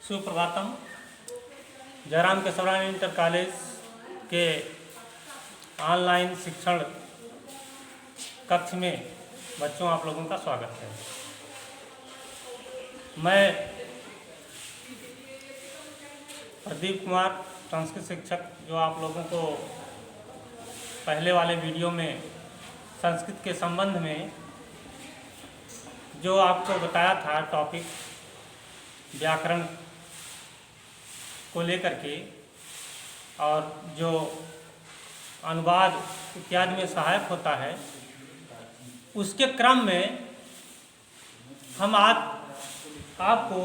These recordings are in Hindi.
सुप्रभातम। जयराम केशवराय इंटर कॉलेज के ऑनलाइन शिक्षण कक्ष में बच्चों आप लोगों का स्वागत है। मैं प्रदीप कुमार, संस्कृत शिक्षक, जो आप लोगों को पहले वाले वीडियो में संस्कृत के संबंध में जो आपको बताया था टॉपिक व्याकरण को लेकर के, और जो अनुवाद इत्यादि में सहायक होता है, उसके क्रम में हम आज आपको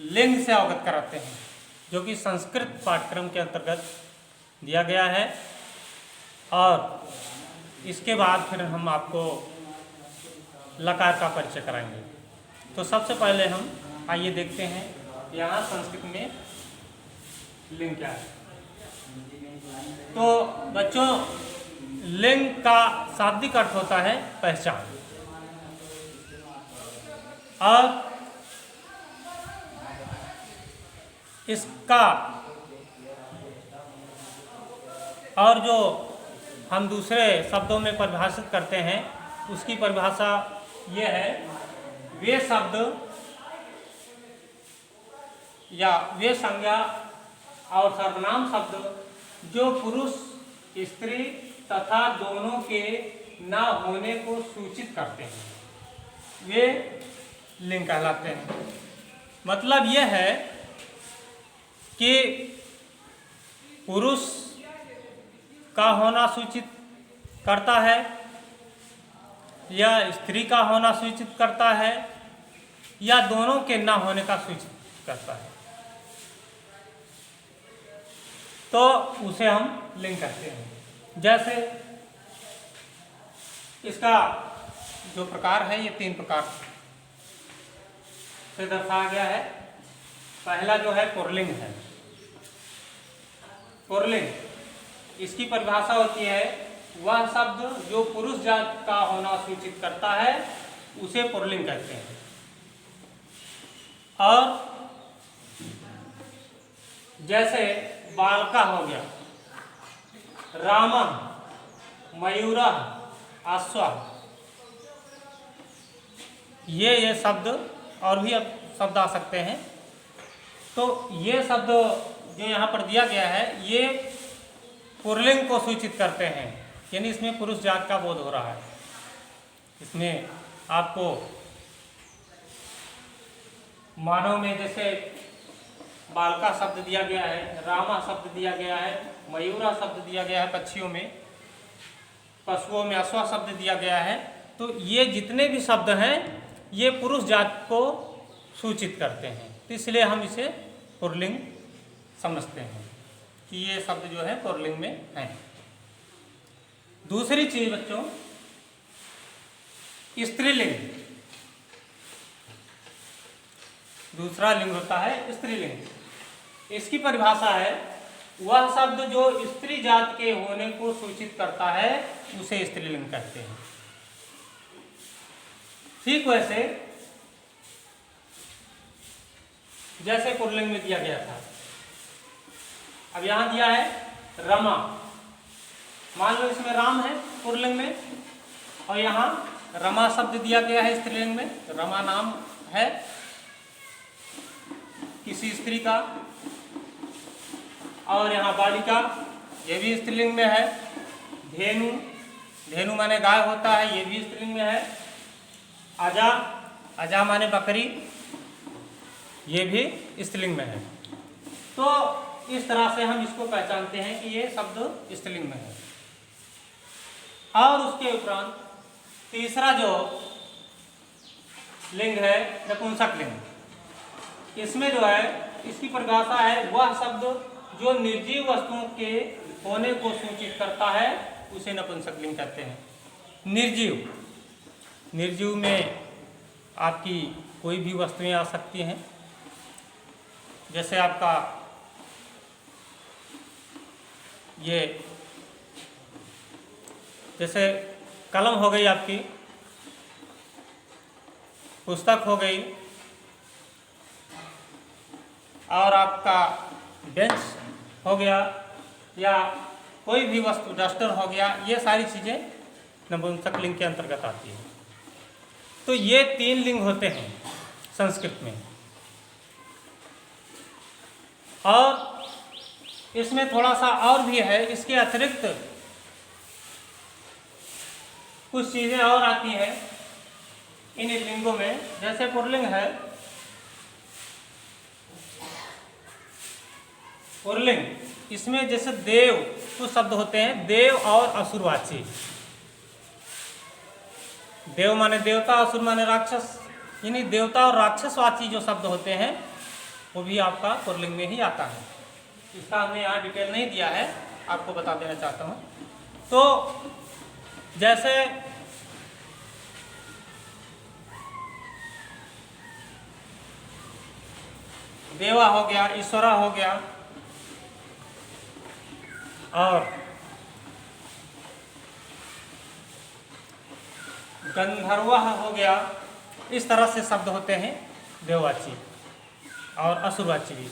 लिंग से अवगत कराते हैं, जो कि संस्कृत पाठ्यक्रम के अंतर्गत दिया गया है। और इसके बाद फिर हम आपको लकार का परिचय कराएंगे। तो सबसे पहले हम आइए देखते हैं यहाँ संस्कृत में लिंग क्या है। तो बच्चों, लिंग का शाब्दिक अर्थ होता है पहचान, और इसका और जो हम दूसरे शब्दों में परिभाषित करते हैं, उसकी परिभाषा ये है, वे शब्द या वे संज्ञा और सर्वनाम शब्द जो पुरुष स्त्री तथा दोनों के न होने को सूचित करते हैं, वे लिंग कहलाते हैं। मतलब यह है कि पुरुष का होना सूचित करता है या स्त्री का होना सूचित करता है या दोनों के न होने का सूचित करता है, तो उसे हम लिंग कहते हैं। जैसे इसका जो प्रकार है, ये 3 प्रकार से दर्शाया गया है। पहला जो है पुल्लिंग है। पुल्लिंग, इसकी परिभाषा होती है, वह शब्द जो पुरुष जात का होना सूचित करता है, उसे पुल्लिंग कहते हैं। और जैसे बालका हो गया, राम, मयूर, अश्व, ये शब्द, और भी अब शब्द आ सकते हैं। तो ये शब्द जो यहाँ पर दिया गया है, ये पुल्लिंग को सूचित करते हैं, यानी इसमें पुरुष जात का बोध हो रहा है। इसमें आपको मानव में जैसे बालका शब्द दिया गया है, रामा शब्द दिया गया है, मयूरा शब्द दिया गया है पक्षियों में, पशुओं में अश्व शब्द दिया गया है। तो ये जितने भी शब्द हैं, ये पुरुष जात को सूचित करते हैं, तो इसलिए हम इसे पुल्लिंग समझते हैं कि ये शब्द जो है पुल्लिंग में है। दूसरी चीज बच्चों, स्त्रीलिंग। दूसरा लिंग होता है स्त्रीलिंग। इसकी परिभाषा है, वह शब्द जो स्त्री जात के होने को सूचित करता है, उसे स्त्रीलिंग कहते हैं। ठीक वैसे जैसे पुल्लिंग में दिया गया था, अब यहां दिया है रमा। मान लो इसमें राम है पुल्लिंग में, और यहाँ रमा शब्द दिया गया है स्त्रीलिंग में। रमा नाम है किसी स्त्री का, और यहाँ बालिका, ये भी स्त्रीलिंग में है। धेनु, धेनु माने गाय होता है, ये भी स्त्रीलिंग में है। अजा, अजा माने बकरी, ये भी स्त्रीलिंग में है। तो इस तरह से हम इसको पहचानते हैं कि ये शब्द स्त्रीलिंग में है। और उसके उपरांत तीसरा जो लिंग है, नपुंसक लिंग। इसमें जो है, इसकी परिभाषा है, वह शब्द जो निर्जीव वस्तुओं के होने को सूचित करता है, उसे नपुंसक लिंग कहते हैं। निर्जीव, निर्जीव में आपकी कोई भी वस्तुएं आ सकती हैं। जैसे आपका ये, जैसे कलम हो गई, आपकी पुस्तक हो गई, और आपका बेंच हो गया या कोई भी वस्तु, डस्टर हो गया, ये सारी चीज़ें नपुंसक लिंग के अंतर्गत आती है। तो ये 3 लिंग होते हैं संस्कृत में। और इसमें थोड़ा सा और भी है, इसके अतिरिक्त कुछ चीज़ें और आती हैं इन लिंगों में। जैसे पुल्लिंग है, पुल्लिंग, इसमें जैसे देव कुछ शब्द होते हैं, देव और असुरवाची। देव माने देवता, असुर माने राक्षस, यानी देवता और राक्षसवाची जो शब्द होते हैं वो भी आपका पुल्लिंग में ही आता है। इसका हमने यहाँ डिटेल नहीं दिया है, आपको बता देना चाहता हूँ। तो जैसे देवा हो गया, ईश्वरा हो गया, और गंधर्व हो गया, इस तरह से शब्द होते हैं देववाची और असुरवाची भी।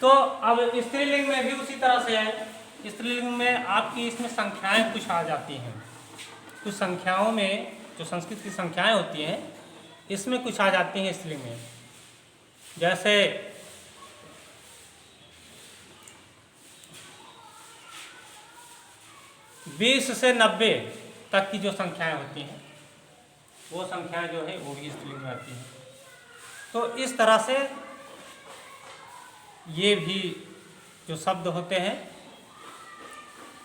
तो अब स्त्रीलिंग में भी उसी तरह से है। स्त्रीलिंग में आपकी इसमें संख्याएं कुछ आ जाती हैं, कुछ संख्याओं में जो संस्कृत की संख्याएं होती हैं इसमें कुछ आ जाती हैं स्त्रीलिंग में। जैसे बीस से 90 तक की जो संख्याएं होती हैं वो संख्याएं जो है वो भी स्त्रीलिंग में आती हैं। तो इस तरह से ये भी जो शब्द होते हैं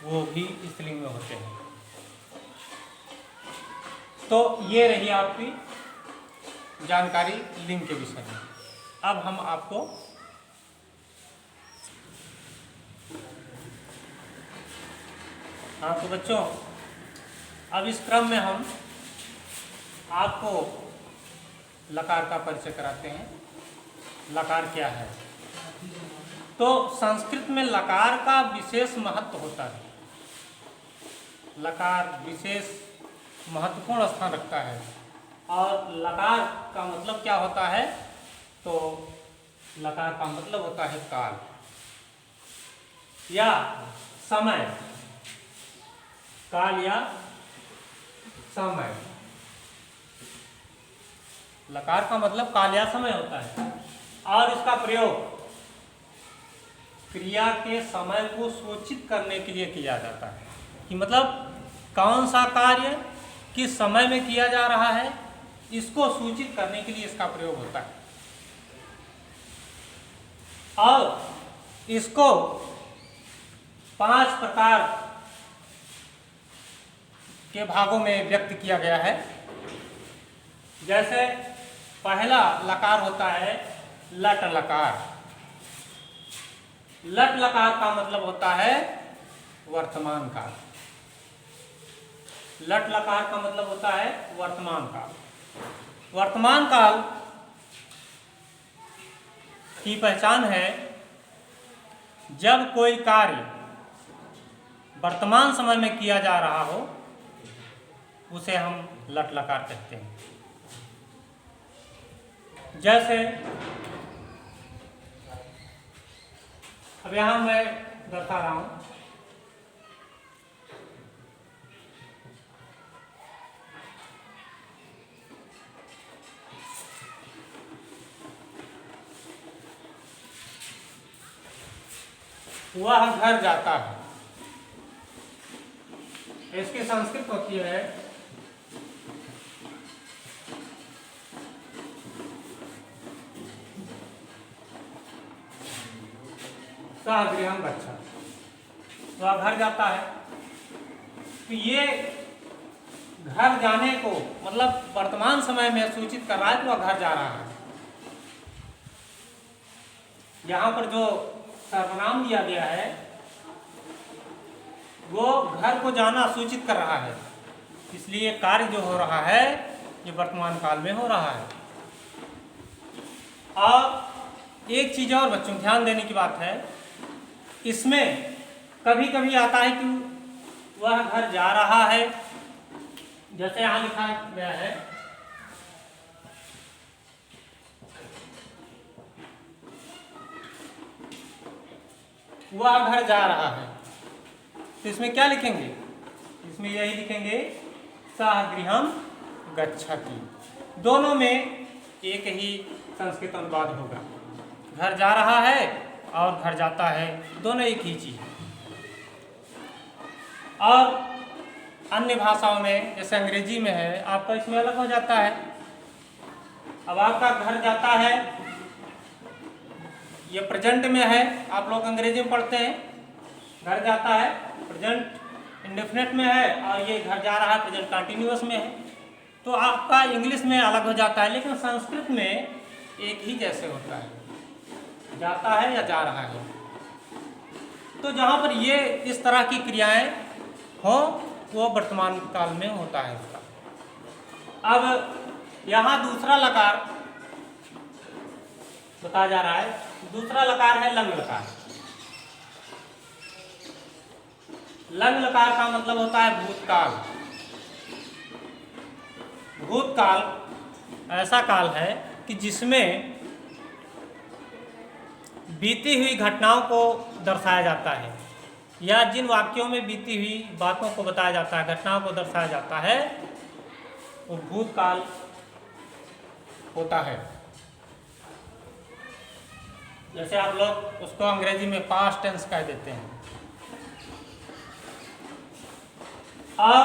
वो भी स्त्रीलिंग में होते हैं। तो ये रही आपकी जानकारी लिंग के विषय में। अब हम आपको हाँ, तो बच्चों अब इस क्रम में हम आपको लकार का परिचय कराते हैं। लकार क्या है? तो संस्कृत में लकार का विशेष महत्व होता है। लकार विशेष महत्वपूर्ण स्थान रखता है। और लकार का मतलब क्या होता है? तो लकार का मतलब होता है काल या समय, काल या समय। लकार का मतलब काल या समय होता है और इसका प्रयोग क्रिया के समय को सूचित करने के लिए किया जाता है कि मतलब कौन सा कार्य किस समय में किया जा रहा है, इसको सूचित करने के लिए इसका प्रयोग होता है। और इसको 5 प्रकार के भागों में व्यक्त किया गया है। जैसे पहला लकार होता है लट लकार। लट लकार का मतलब होता है वर्तमान काल। लट लकार का मतलब होता है वर्तमान काल। वर्तमान काल की पहचान है जब कोई कार्य वर्तमान समय में किया जा रहा हो उसे हम लट लकार कहते हैं। जैसे अब यहां मैं दर्शा रहा हूं, वह घर जाता है। इसकी संस्कृत होती है सह गृहं गच्छति। वह घर जाता है। तो ये घर जाने को मतलब वर्तमान समय में सूचित कर रहा है कि वह घर जा रहा है। यहाँ पर जो सर्वनाम दिया गया है वो घर को जाना सूचित कर रहा है, इसलिए कार्य जो हो रहा है ये वर्तमान काल में हो रहा है। और एक चीज़ और बच्चों ध्यान देने की बात है, इसमें कभी कभी आता है कि वह घर जा रहा है, जैसे यहाँ लिखा गया है वह घर जा रहा है। तो इसमें क्या लिखेंगे? इसमें यही लिखेंगे सः गृहं गच्छति। दोनों में एक ही संस्कृत अनुवाद होगा। घर जा रहा है और घर जाता है, दोनों एक ही चीज। और अन्य भाषाओं में जैसे अंग्रेजी में है, आपका इसमें अलग हो जाता है। अब आपका घर जाता है, ये प्रेजेंट में है, आप लोग अंग्रेजी में पढ़ते हैं। घर जाता है प्रेजेंट इंडेफिनिट में है, और ये घर जा रहा है प्रेजेंट कंटिन्यूअस में है। तो आपका इंग्लिश में अलग हो जाता है, लेकिन संस्कृत में एक ही जैसे होता है, जाता है या जा रहा है। तो जहाँ पर ये इस तरह की क्रियाएं हो, वो वर्तमान काल में होता है इसका। अब यहाँ दूसरा लकार बताया जा रहा है। दूसरा लकार है लंग लकार। लंग लकार का मतलब होता है भूतकाल। भूतकाल ऐसा काल है कि जिसमें बीती हुई घटनाओं को दर्शाया जाता है, या जिन वाक्यों में बीती हुई बातों को बताया जाता है, घटनाओं को दर्शाया जाता है, वो भूतकाल होता है। जैसे आप लोग उसको अंग्रेजी में पास्ट टेंस कह देते हैं। और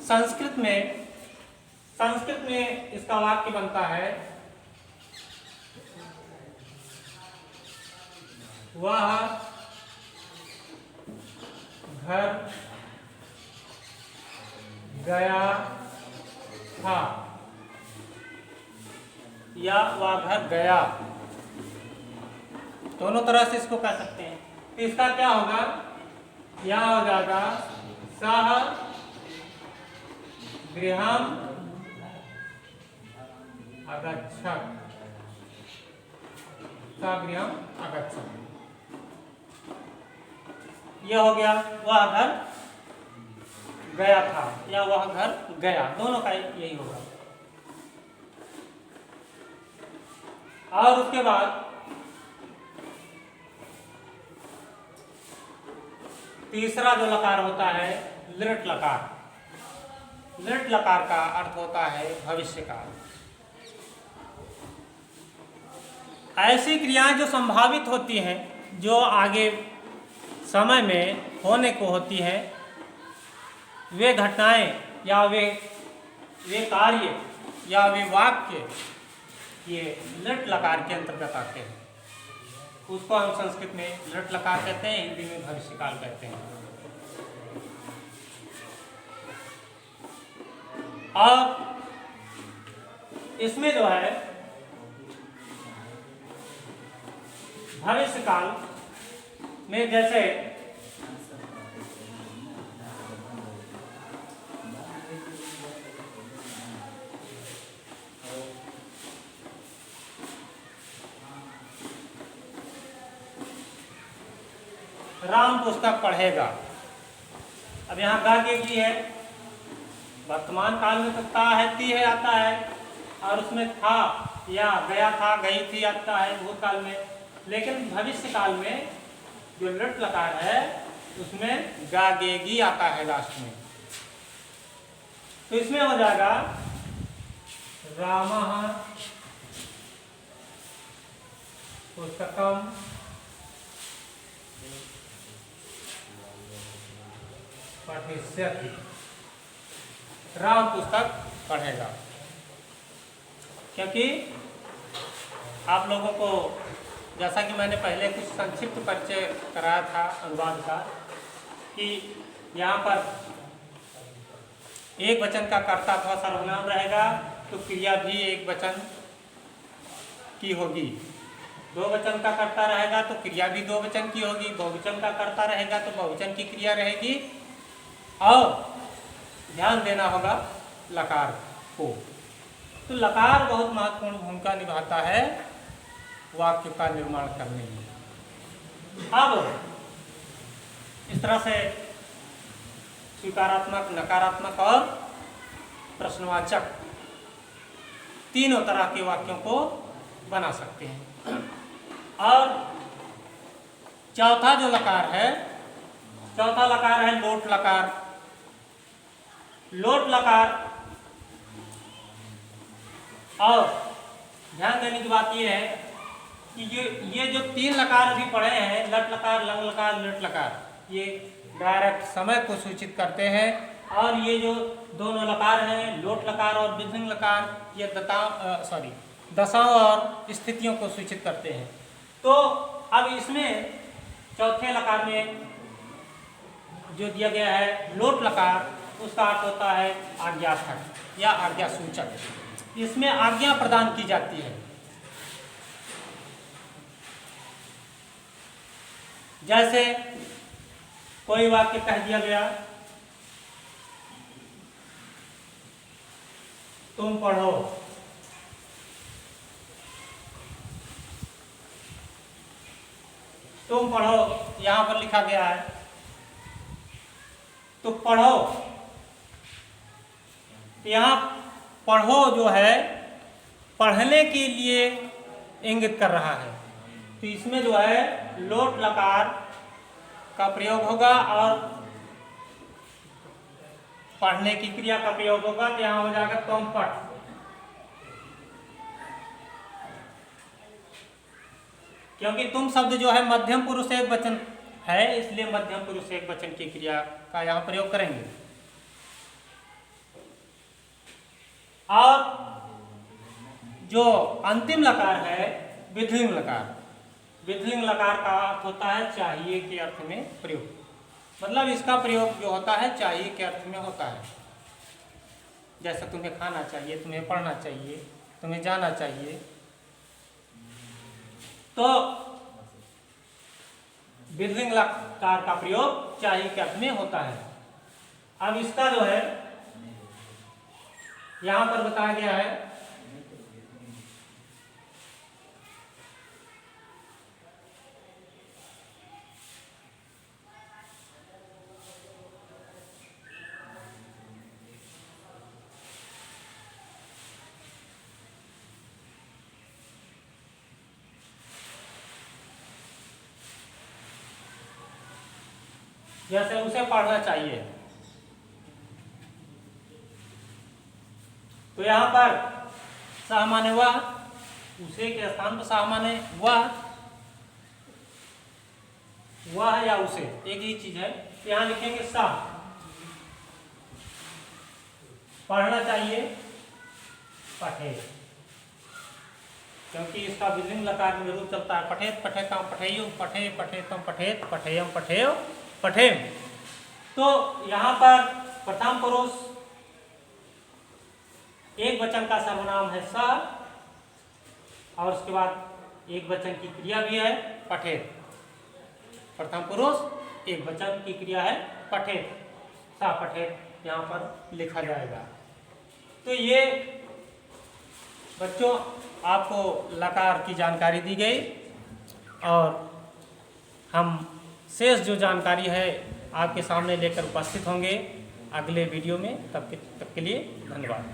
संस्कृत में इसका वाक्य बनता है, वह घर गया था, या वह घर गया। दोनों तरह से इसको कह सकते हैं। तो इसका क्या होगा? यह हो जाएगा सः गृहं अगच्छत्। सः गृहं अगच्छत्, यह हो गया वह घर गया था, या वह घर गया। दोनों का यही होगा। और उसके बाद तीसरा जो लकार होता है लिट लकार। लिट लकार का अर्थ होता है भविष्य काल। ऐसी क्रियाएं जो संभावित होती हैं, जो आगे समय में होने को होती हैं, वे घटनाएं या वे कार्य या वे वाक्य ये लिट लकार के अंतर्गत आते हैं। उसको हम संस्कृत में लिट लकार कहते हैं, हिंदी में भविष्यकाल कहते हैं। और इसमें जो है भविष्यकाल में जैसे राम पुस्तक पढ़ेगा। अब यहाँ गागे की है, वर्तमान काल में तो ता है, ती है आता है, और उसमें था या गया था, गई थी आता है भूतकाल में। लेकिन भविष्य काल में जो लट लकार है उसमें गागेगी आता है लास्ट में। तो इसमें हो जाएगा रामः पुस्तकम पठिष्यति। राम पुस्तक पढ़ेगा। क्योंकि आप लोगों को जैसा कि मैंने पहले कुछ संक्षिप्त परिचय कराया था अनुवाद का, कि यहाँ पर एक वचन का कर्ता अथवा सर्वनाम रहेगा तो क्रिया भी एक वचन की होगी। दो वचन का कर्ता रहेगा तो क्रिया भी दो वचन की होगी। बहुवचन का कर्ता रहेगा तो बहुवचन की क्रिया रहेगी। और ध्यान देना होगा लकार को। तो लकार बहुत महत्वपूर्ण भूमिका निभाता है वाक्य का निर्माण करने में। अब इस तरह से स्वीकारात्मक, नकारात्मक और प्रश्नवाचक तीनों तरह के वाक्यों को बना सकते हैं। और चौथा जो लकार है, चौथा लकार है लोट लकार। लोट लकार, और ध्यान देने की बात यह है कि ये जो 3 लकार अभी पढ़े हैं, लट लकार, लंग लकार, लट लकार, ये डायरेक्ट समय को सूचित करते हैं। और ये जो दोनों लकार हैं, लोट लकार और विधिलिंग लकार, ये दशाओं और स्थितियों को सूचित करते हैं। तो अब इसमें चौथे लकार में जो दिया गया है लोट लकार, उसका अर्थ होता है आज्ञार्थक या आज्ञा सूचक। इसमें आज्ञा प्रदान की जाती है। जैसे कोई वाक्य कह दिया गया, तुम पढ़ो, तुम पढ़ो, यहां पर लिखा गया है तो पढ़ो। यहां पढ़ो जो है पढ़ने के लिए इंगित कर रहा है, तो इसमें जो है लोट लकार का प्रयोग होगा और पढ़ने की क्रिया का प्रयोग होगा। तो यहां हो जाएगा तुम पढ़। क्योंकि तुम शब्द जो है मध्यम पुरुष एक वचन है, इसलिए मध्यम पुरुष एक वचन की क्रिया का यहां प्रयोग करेंगे। और जो अंतिम लकार है विधिलिंग लकार, विधिलिंग लकार का अर्थ होता है चाहिए के अर्थ में प्रयोग। मतलब इसका प्रयोग जो होता है चाहिए के अर्थ में होता है। जैसे तुम्हें खाना चाहिए, तुम्हें पढ़ना चाहिए, तुम्हें जाना चाहिए, तो विधिलिंग लकार का प्रयोग चाहिए के अर्थ में होता है। अब इसका जो है यहां पर बताया गया है जैसे उसे पढ़ना चाहिए, तो यहां पर सह माने वह, उसे के स्थान पर सह माने वह या उसे, एक ही चीज है। तो यहां लिखेंगे सह, पढ़ना चाहिए पठे, क्योंकि इसका विधिलिंग लकार में रूप चलता है पठेत पठेताम पठेयो, पठे पठेतम पठेत, पठेयम पठेयो पठेम। तो यहां पर प्रथम पुरुष एक वचन का सर्वनाम है स, और उसके बाद एक वचन की क्रिया भी है पठेत। प्रथम पुरुष एक वचन की क्रिया है पठेत, सा पठेत यहां पर लिखा जाएगा। तो ये बच्चों आपको लकार की जानकारी दी गई, और हम शेष जो जानकारी है आपके सामने लेकर उपस्थित होंगे अगले वीडियो में। तब के लिए धन्यवाद।